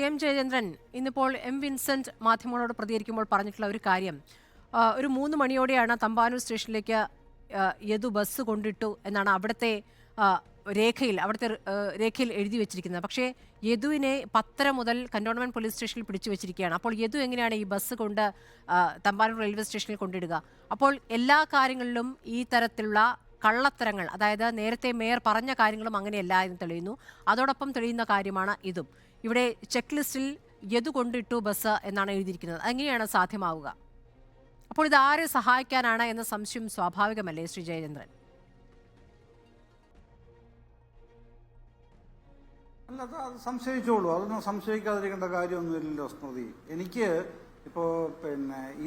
M Jayachandran ഇന്നിപ്പോൾ M Vincent മാധ്യമങ്ങളോട് പ്രതികരിക്കുമ്പോൾ പറഞ്ഞിട്ടുള്ള ഒരു കാര്യം, ഒരു 3 മണിയോടെയാണ് തമ്പാനൂർ സ്റ്റേഷനിലേക്ക് യദു ബസ് കൊണ്ടിട്ടു എന്നാണ് അവിടുത്തെ രേഖയിൽ എഴുതി വെച്ചിരിക്കുന്നത്. പക്ഷേ യദുവിനെ 10:30 മുതൽ കന്റോൺമെന്റ് പോലീസ് സ്റ്റേഷനിൽ പിടിച്ചു വെച്ചിരിക്കുകയാണ്. അപ്പോൾ യദു എങ്ങനെയാണ് ഈ ബസ് കൊണ്ട് തമ്പാനൂർ റെയിൽവേ സ്റ്റേഷനിൽ കൊണ്ടിടുക? അപ്പോൾ എല്ലാ കാര്യങ്ങളിലും ഈ തരത്തിലുള്ള കള്ളത്തരങ്ങൾ, അതായത് നേരത്തെ മേയർ പറഞ്ഞ കാര്യങ്ങളും അങ്ങനെയല്ല എന്ന് തെളിയുന്നു. അതോടൊപ്പം തെളിയുന്ന കാര്യമാണ് ഇതും. ഇവിടെ ചെക്ക് ലിസ്റ്റിൽ യദു കൊണ്ടിട്ടു ബസ് എന്നാണ് എഴുതിയിരിക്കുന്നത്. അങ്ങനെയാണ് സാധ്യമാവുക. അപ്പോൾ ഇത് ആരെ സഹായിക്കാനാണ് എന്ന സംശയം സ്വാഭാവികമല്ലേ ശ്രീ ജയചന്ദ്രൻ? അല്ല, അത് സംശയിച്ചോളൂ. അതൊന്നും സംശയിക്കാതിരിക്കേണ്ട കാര്യമൊന്നുമില്ലല്ലോ സ്മൃതി. എനിക്ക് ഇപ്പോൾ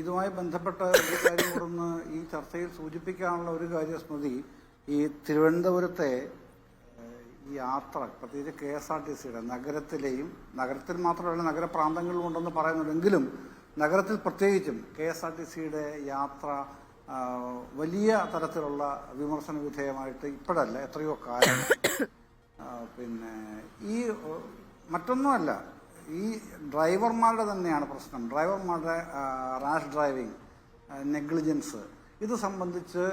ഇതുമായി ബന്ധപ്പെട്ട ഒരു കാര്യം കൂടെ ഈ ചർച്ചയിൽ സൂചിപ്പിക്കാനുള്ള ഒരു കാര്യം സ്മൃതി, ഈ തിരുവനന്തപുരത്തെ ഈ യാത്ര, പ്രത്യേകിച്ച് KSRTCയുടെ നഗരത്തിൽ മാത്രമല്ല നഗരപ്രാന്തങ്ങളിലും ഉണ്ടെന്ന് പറയുന്നുണ്ടെങ്കിലും നഗരത്തിൽ പ്രത്യേകിച്ചും KSRTCയുടെ യാത്ര വലിയ തരത്തിലുള്ള വിമർശന വിധേയമായിട്ട് ഇപ്പോഴല്ല, എത്രയോ കാലം. ഈ മറ്റൊന്നുമല്ല, ഈ ഡ്രൈവർമാരുടെ തന്നെയാണ് പ്രശ്നം. ഡ്രൈവർമാരുടെ റാഷ് ഡ്രൈവിംഗ്, നെഗ്ലിജൻസ്, ഇത് സംബന്ധിച്ച്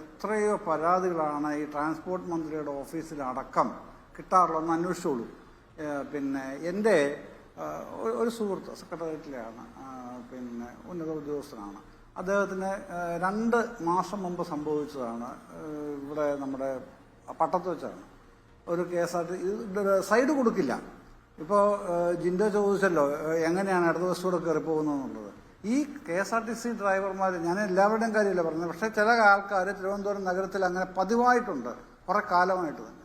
എത്രയോ പരാതികളാണ് ഈ ട്രാൻസ്പോർട്ട് മന്ത്രിയുടെ ഓഫീസിലടക്കം കിട്ടാറുള്ളതെന്ന് അന്വേഷിച്ചോളൂ. എൻ്റെ ഒരു സുഹൃത്ത് സെക്രട്ടേറിയറ്റിലാണ്, ഉന്നത ഉദ്യോഗസ്ഥനാണ്. അദ്ദേഹത്തിന് 2 മാസം മുമ്പ് സംഭവിച്ചതാണ്. ഇവിടെ നമ്മുടെ പട്ടത്ത് വെച്ചാണ്. ഒരു KSRTC സൈഡ് കൊടുക്കില്ല. ഇപ്പോൾ ജിൻഡോ ചോദിച്ചല്ലോ എങ്ങനെയാണ് ഇടതുവശത്തൂടെ കയറി പോകുന്നതെന്നുള്ളത്. ഈ KSRTC ഡ്രൈവർമാർ, ഞാൻ എല്ലാവരുടെയും കാര്യമല്ല പറഞ്ഞത്, പക്ഷേ ചില ആൾക്കാർ തിരുവനന്തപുരം നഗരത്തിൽ അങ്ങനെ പതിവായിട്ടുണ്ട്, കുറേ കാലമായിട്ട് തന്നെ.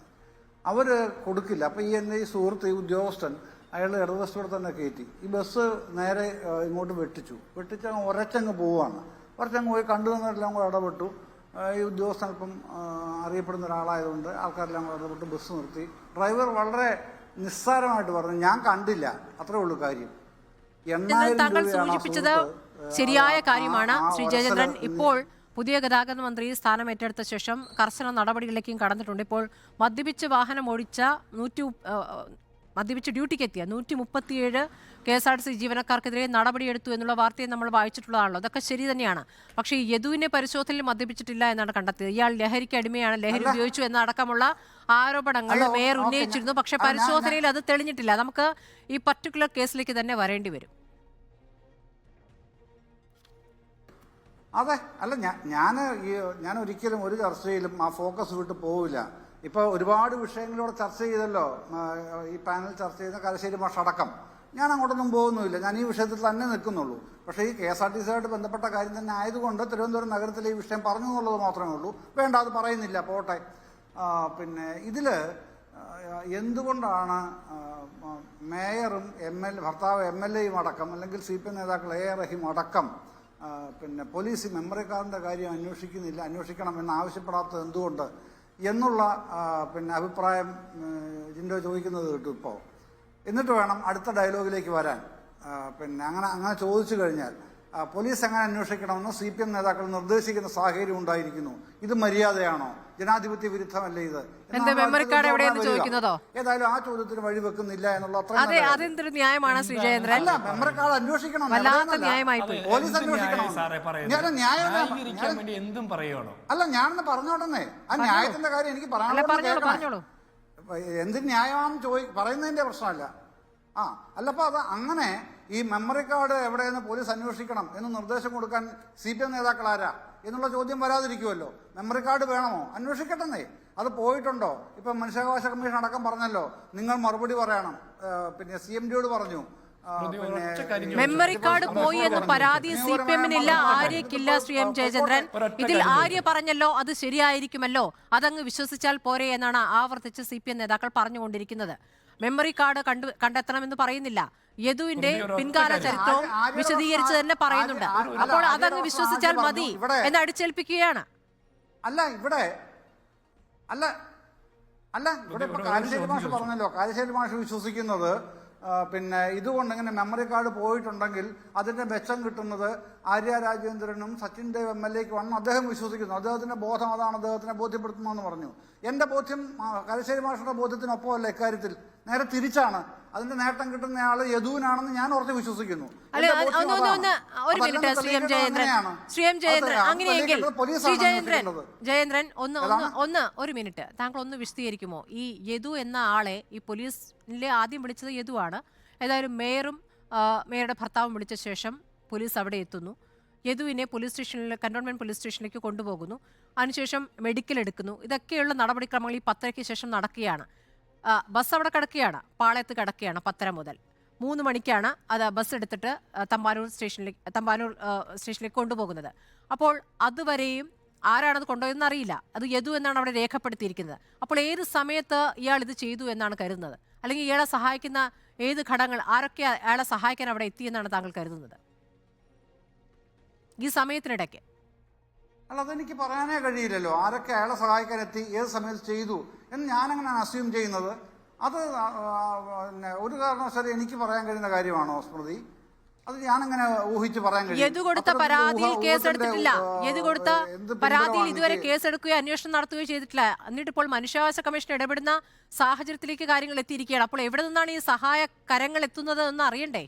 അവർ കൊടുക്കില്ല. അപ്പോൾ എൻ്റെ ഈ സുഹൃത്ത്, ഈ ഉദ്യോഗസ്ഥൻ, അയാൾ ഇടതുവശത്തൂടെ തന്നെ കയറ്റി. ഈ ബസ് നേരെ ഇങ്ങോട്ട് വെട്ടിച്ചങ്ങ് ഉരച്ചങ്ങ് പോവുകയാണ്. ഉരച്ചങ്ങ് പോയി കണ്ടു നിന്നെല്ലാം കൂടെ ഇടപെട്ടു. ഈ ഉദ്യോഗസ്ഥൻ ഇപ്പം അറിയപ്പെടുന്ന ഒരാളായതുകൊണ്ട് ആൾക്കാരെല്ലാം കൂടെ ഇടപെട്ട് ബസ് നിർത്തി. ഡ്രൈവർ വളരെ നിസ്സാരമായിട്ട് പറഞ്ഞു, ഞാൻ കണ്ടില്ല, അത്രേ ഉള്ളൂ കാര്യം. താങ്കൾ സൂചിപ്പിച്ചത് ശരിയായ കാര്യമാണ് ശ്രീ ജയചന്ദ്രൻ. ഇപ്പോൾ പുതിയ ഗതാഗത മന്ത്രി സ്ഥാനം ഏറ്റെടുത്ത ശേഷം കർശന നടപടികളിലേക്കും കടന്നിട്ടുണ്ട്. ഇപ്പോൾ മദ്യപിച്ച് വാഹനം ഓടിച്ച മദ്യപിച്ച് ഡ്യൂട്ടിക്കെത്തിയ 137 KSRTC ജീവനക്കാർക്കെതിരെ നടപടിയെടുത്തു എന്നുള്ള വാർത്തയെ നമ്മൾ വായിച്ചിട്ടുള്ളതാണല്ലോ. അതൊക്കെ ശരി തന്നെയാണ്. പക്ഷേ ഈ യദുവിനെ പരിശോധനയിൽ മദ്യപിച്ചിട്ടില്ല എന്നാണ് കണ്ടെത്തിയത്. ഇയാൾ ലഹരിക്ക് അടിമയാണ്, ലഹരി ഉപയോഗിച്ചു എന്നടക്കമുള്ള ആരോപണങ്ങൾ മേയർ ഉന്നയിച്ചിരുന്നു. പക്ഷേ പരിശോധനയിൽ അത് തെളിഞ്ഞിട്ടില്ല. നമുക്ക് ഈ പർട്ടിക്കുലർ കേസിലേക്ക് തന്നെ വരേണ്ടി വരും. അതെ, അല്ല, ഞാൻ ഒരിക്കലും ഒരു ചർച്ചയിലും ആ ഫോക്കസ് വിട്ട് പോവില്ല. ഇപ്പോൾ ഒരുപാട് വിഷയങ്ങളോട് ചർച്ച ചെയ്തല്ലോ, ഈ പാനൽ ചർച്ച ചെയ്യുന്ന കരശ്ശേരി മാഷ് അടക്കം. ഞാൻ അങ്ങോട്ടൊന്നും പോകുന്നുമില്ല, ഞാൻ ഈ വിഷയത്തിൽ തന്നെ നിൽക്കുന്നുള്ളൂ. പക്ഷേ ഈ KSRTCയായിട്ട് ബന്ധപ്പെട്ട കാര്യം തന്നെ ആയതുകൊണ്ട് തിരുവനന്തപുരം നഗരത്തിലെ ഈ വിഷയം പറഞ്ഞു എന്നുള്ളത് മാത്രമേ ഉള്ളൂ. വേണ്ട, അത് പറയുന്നില്ല, പോട്ടെ. ഇതിൽ എന്തുകൊണ്ടാണ് മേയറും ഭർത്താവ് MLAയും അടക്കം, അല്ലെങ്കിൽ CPM നേതാക്കൾ A റഹീം അടക്കം പോലീസ് മെമ്മറി കാർഡിൻ്റെ കാര്യം അന്വേഷിക്കണം എന്നാവശ്യപ്പെടാത്തത് എന്തുകൊണ്ട് എന്നുള്ള അഭിപ്രായം ജിൻഡോ ചോദിക്കുന്നത് കേട്ടു ഇപ്പോൾ. എന്നിട്ട് വേണം അടുത്ത ഡയലോഗിലേക്ക് വരാൻ. അങ്ങനെ ചോദിച്ചു കഴിഞ്ഞാൽ പോലീസ് എങ്ങനെ അന്വേഷിക്കണമെന്ന് CPM നേതാക്കൾ നിർദ്ദേശിക്കുന്ന സാഹചര്യം ഉണ്ടായിരിക്കുന്നു. ഇത് മര്യാദയാണോ? ജനാധിപത്യ വിരുദ്ധമല്ലേ ഇത്? ഏതായാലും ആ ചോദ്യത്തിന് വഴിവെക്കുന്നില്ല എന്നുള്ള അതെന്തൊരു ന്യായമാണ് ശ്രീ ജയചന്ദ്രൻ? അല്ല, മെമ്മറി കാർഡ് അന്വേഷിക്കണം, പോലീസ് അന്വേഷിക്കണം. അല്ല, ഞാനൊന്ന് പറഞ്ഞോട്ടെ, ആ ന്യായത്തിന്റെ കാര്യം എനിക്ക് പറയാനുള്ള എന്ത് ന്യായമാണെന്ന് പറയുന്നതിന്റെ പ്രശ്നമല്ല. അല്ലപ്പോൾ അത് അങ്ങനെ ഈ മെമ്മറി കാർഡ് എവിടെയെന്ന് പോലീസ് അന്വേഷിക്കണം എന്ന് നിർദ്ദേശം കൊടുക്കാൻ CPM നേതാക്കൾ ആരാ എന്നുള്ള ചോദ്യം വരാതിരിക്കുമല്ലോ. മെമ്മറി കാർഡ് വേണമോ? അന്വേഷിക്കട്ടെന്നേ. അത് പോയിട്ടുണ്ടോ? ഇപ്പം മനുഷ്യാവകാശ കമ്മീഷൻ അടക്കം പറഞ്ഞല്ലോ, നിങ്ങൾ മറുപടി പറയണം. CMDയോട് പറഞ്ഞു. മെമ്മറി കാർഡ് പോയി എന്ന് പരാതി CPMനില്ല, ആര്യക്കില്ല. ശ്രീ എം ജയചന്ദ്രൻ, ഇതിൽ ആര്യ പറഞ്ഞല്ലോ, അത് ശരിയായിരിക്കുമല്ലോ, അതങ്ങ് വിശ്വസിച്ചാൽ പോരെ എന്നാണ് ആവർത്തിച്ച് CPM നേതാക്കൾ പറഞ്ഞുകൊണ്ടിരിക്കുന്നത്. മെമ്മറി കാർഡ് കണ്ടെത്തണമെന്ന് പറയുന്നില്ല. യദുവിന്റെ പിൻകാല ചരിത്രവും വിശദീകരിച്ച് തന്നെ പറയുന്നുണ്ട്. അപ്പോൾ അതങ്ങ് വിശ്വസിച്ചാൽ മതി എന്ന് അടിച്ചേൽപ്പിക്കുകയാണ്. ഇവിടെ കാരശ്ശേരി മാഷ് പറഞ്ഞല്ലോ, കാരശ്ശേരി മാഷ് വിശ്വസിക്കുന്നത് ഇതുകൊണ്ട് ഇങ്ങനെ മെമ്മറി കാർഡ് പോയിട്ടുണ്ടെങ്കിൽ അതിന്റെ മെച്ചം കിട്ടുന്നത് ആര്യ രാജേന്ദ്രനും സച്ചിൻ ദേവ് MLAക്ക് വന്ന് അദ്ദേഹം വിശ്വസിക്കുന്നു. അദ്ദേഹത്തിന്റെ ബോധം അതാണ് അദ്ദേഹത്തിനെ ബോധ്യപ്പെടുത്തുന്നതെന്ന് പറഞ്ഞു. എന്റെ ബോധ്യം കാരശ്ശേരി മാഷയുടെ ബോധ്യത്തിനൊപ്പമല്ല ഇക്കാര്യത്തിൽ. നേരെ തിരിച്ചാണ്. അതിന്റെ നേട്ടം കിട്ടുന്നയാൾ യദുവിനാണെന്ന് ഞാൻ ഉറച്ച് വിശ്വസിക്കുന്നു. ഒരു മിനിറ്റ് ശ്രീ എം ജയേന്ദ്രൻ, അങ്ങനെയെങ്കിൽ ശ്രീ ജയേന്ദ്രൻ ഒരു മിനിറ്റ് താങ്കൾ ഒന്ന് വിശദീകരിക്കുമോ? ഈ യദു എന്ന ആളെ ഈ പോലീസിലെ ആദ്യം വിളിച്ചത് യദുവാണ്. ഏതായാലും മേയറുടെ ഭർത്താവും വിളിച്ച ശേഷം പോലീസ് അവിടെ എത്തുന്നു. യദുവിനെ കന്റോൺമെന്റ് പോലീസ് സ്റ്റേഷനിലേക്ക് കൊണ്ടുപോകുന്നു. അതിനുശേഷം മെഡിക്കൽ എടുക്കുന്നു. ഇതൊക്കെയുള്ള നടപടിക്രമങ്ങൾ ഈ 10:00 ശേഷം നടക്കുകയാണ്. ബസ് അവിടെ കിടക്കുകയാണ്, പാളയത്ത് കിടക്കുകയാണ് 10:30 മുതൽ. 3 മണിക്കാണ് അത് ബസ് എടുത്തിട്ട് തമ്പാനൂർ സ്റ്റേഷനിലേക്ക് കൊണ്ടുപോകുന്നത്. അപ്പോൾ അതുവരെയും ആരാണത് കൊണ്ടുപോയതെന്ന് അറിയില്ല. അത് യദു എന്നാണ് അവിടെ രേഖപ്പെടുത്തിയിരിക്കുന്നത്. അപ്പോൾ ഏത് സമയത്ത് ഇയാൾ ഇത് ചെയ്തു എന്നാണ് കരുതുന്നത്? അല്ലെങ്കിൽ ഇയാളെ സഹായിക്കുന്ന ഏത് ഘടകങ്ങൾ, ആരൊക്കെ അയാളെ സഹായിക്കാൻ അവിടെ എത്തിയെന്നാണ് താങ്കൾ കരുതുന്നത് ഈ സമയത്തിനിടയ്ക്ക്? അല്ല, അതെനിക്ക് പറയാനേ കഴിയില്ലല്ലോ. ആരൊക്കെ അയാളെ സഹായിക്കാൻ എത്തി, ഏത് സമയത്ത് ചെയ്തു എന്ന് ഞാനങ്ങനെയാണ് അസ്യൂം ചെയ്യുന്നത്. അത് ഒരു കാരണവശാലും എനിക്ക് പറയാൻ കഴിയുന്ന കാര്യമാണോ സ്മൃതി? അത് ഞാനങ്ങനെ ഊഹിച്ച് പറയാൻ കഴിയും. യദു കൊടുത്ത പരാതിയിൽ കേസെടുത്തിട്ടില്ല. യദു കൊടുത്ത പരാതിയിൽ ഇതുവരെ കേസെടുക്കുകയോ അന്വേഷണം നടത്തുകയോ ചെയ്തിട്ടില്ല. എന്നിട്ട് ഇപ്പോൾ മനുഷ്യാവകാശ കമ്മീഷൻ ഇടപെടുന്ന സാഹചര്യത്തിലേക്ക് കാര്യങ്ങൾ എത്തിയിരിക്കുകയാണ്. അപ്പോൾ എവിടെ നിന്നാണ് ഈ സഹായ കരങ്ങൾ എത്തുന്നത് എന്ന് അറിയണ്ടേ?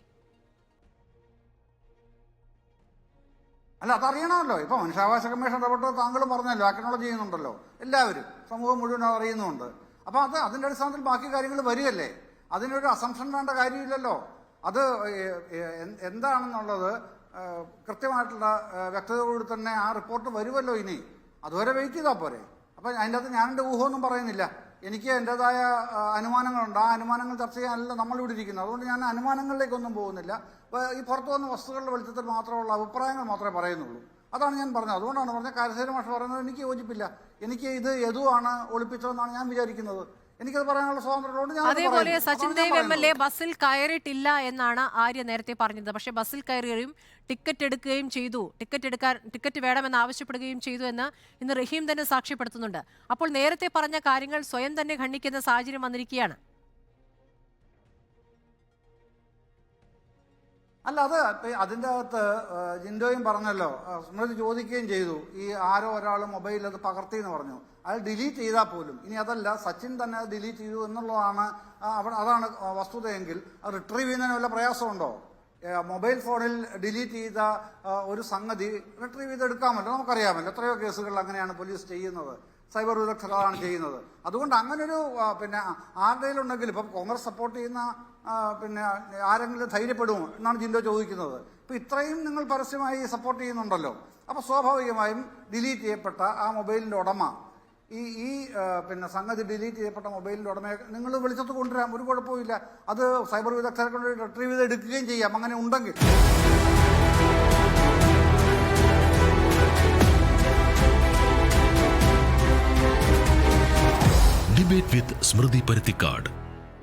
അല്ല, അതറിയണമല്ലോ. ഇപ്പൊ മനുഷ്യാവകാശ കമ്മീഷൻ ഇടപെട്ട് താങ്കളും പറഞ്ഞല്ലോ, അക്നോളജ് ചെയ്യുന്നുണ്ടല്ലോ, എല്ലാവരും സമൂഹം മുഴുവൻ അറിയുന്നുമുണ്ട്. അപ്പൊ അതിന്റെ അടിസ്ഥാനത്തിൽ ബാക്കി കാര്യങ്ങൾ വരികയല്ലേ. അതിനൊരു അസംപ്ഷൻ വേണ്ട കാര്യമില്ലല്ലോ. അത് എന്താണെന്നുള്ളത് കൃത്യമായിട്ടുള്ള വ്യക്തതയോടുകൂടി തന്നെ ആ റിപ്പോർട്ട് വരുമല്ലോ. ഇനി അതുവരെ വെയിറ്റ് ചെയ്താൽ പോരെ. അപ്പം അതിൻ്റെ അകത്ത് ഞാൻ എൻ്റെ ഊഹമൊന്നും പറയുന്നില്ല. എനിക്ക് എൻ്റെതായ അനുമാനങ്ങളുണ്ട്. ആ അനുമാനങ്ങൾ ചർച്ച ചെയ്യാനല്ല നമ്മളിവിടെ ഇരിക്കുന്നത്. അതുകൊണ്ട് ഞാൻ അനുമാനങ്ങളിലേക്കൊന്നും പോകുന്നില്ല. ഈ പുറത്തു വന്ന വസ്തുക്കളുടെ വെളിച്ചത്തിൽ മാത്രമുള്ള അഭിപ്രായങ്ങൾ മാത്രമേ പറയുന്നുള്ളൂ. അതാണ് ഞാൻ പറഞ്ഞത്. അതുകൊണ്ടാണ് പറഞ്ഞത് കാരശ്ശേരി മാഷ് പറയുന്നത് എനിക്ക് യോജിപ്പില്ല. എനിക്ക് ഇത് യദുവാണ് ഒളിപ്പിച്ചതെന്നാണ് ഞാൻ വിചാരിക്കുന്നത്. എനിക്കത് പറയാനുള്ള സ്വാതന്ത്ര്യമുണ്ട്. അതേപോലെ സച്ചിൻ ദേവ് MLA ബസ്സിൽ കയറിയിട്ടില്ല എന്നാണ് ആര്യ നേരത്തെ പറഞ്ഞത്. പക്ഷേ ബസ്സിൽ കയറുകയും ടിക്കറ്റ് എടുക്കുകയും ചെയ്തു, ടിക്കറ്റ് വേണമെന്ന് ആവശ്യപ്പെടുകയും ചെയ്തു എന്ന് ഇന്ന് റഹീം തന്നെ സാക്ഷ്യപ്പെടുത്തുന്നുണ്ട്. അപ്പോൾ നേരത്തെ പറഞ്ഞ കാര്യങ്ങൾ സ്വയം തന്നെ ഖണ്ഡിക്കുന്ന സാഹചര്യം വന്നിരിക്കുകയാണ്. അല്ല, അതിൻ്റെ അകത്ത് ജിൻഡോയും പറഞ്ഞല്ലോ, സ്മൃതി ചോദിക്കുകയും ചെയ്തു, ഈ ആരോ ഒരാൾ മൊബൈലിൽ അത് പകർത്തി എന്ന് പറഞ്ഞു. അയാൾ ഡിലീറ്റ് ചെയ്താൽ പോലും, ഇനി അതല്ല സച്ചിൻ തന്നെ അത് ഡിലീറ്റ് ചെയ്തു എന്നുള്ളതാണ് അതാണ് വസ്തുതയെങ്കിൽ അത് റിട്രീവ് ചെയ്യുന്നതിന് വല്ല പ്രയാസമുണ്ടോ? മൊബൈൽ ഫോണിൽ ഡിലീറ്റ് ചെയ്ത ഒരു സംഗതി റിട്രീവ് ചെയ്തെടുക്കാമല്ലോ. നമുക്കറിയാമല്ലോ എത്രയോ കേസുകളിൽ അങ്ങനെയാണ് പോലീസ് ചെയ്യുന്നത്. സൈബർ വിദഗ്ധർ അതാണ് ചെയ്യുന്നത്. അതുകൊണ്ട് അങ്ങനൊരു ആരുടെയിലുണ്ടെങ്കിൽ ഇപ്പം കോൺഗ്രസ് സപ്പോർട്ട് ചെയ്യുന്ന ആരെങ്കിലും ധൈര്യപ്പെടുമോ എന്നാണ് ജിൻഡോ ചോദിക്കുന്നത്. ഇപ്പം ഇത്രയും നിങ്ങൾ പരസ്യമായി സപ്പോർട്ട് ചെയ്യുന്നുണ്ടല്ലോ. അപ്പോൾ സ്വാഭാവികമായും ഡിലീറ്റ് ചെയ്യപ്പെട്ട ആ മൊബൈലിൻ്റെ ഉടമ ഈ സംഗതി ഡിലീറ്റ് ചെയ്യപ്പെട്ട മൊബൈലിൻ്റെ ഉടമയെ നിങ്ങൾ വിളിച്ചത് കൊണ്ടുവരാം, ഒരു കുഴപ്പമില്ല. അത് സൈബർ വിദഗ്ധരെ കൊണ്ട് റിട്രീവ് ചെയ്ത് എടുക്കുകയും ചെയ്യാം അങ്ങനെ ഉണ്ടെങ്കിൽ. ഡിബേറ്റ് വിത്ത് സ്മൃതി പരുത്തിക്കാട്.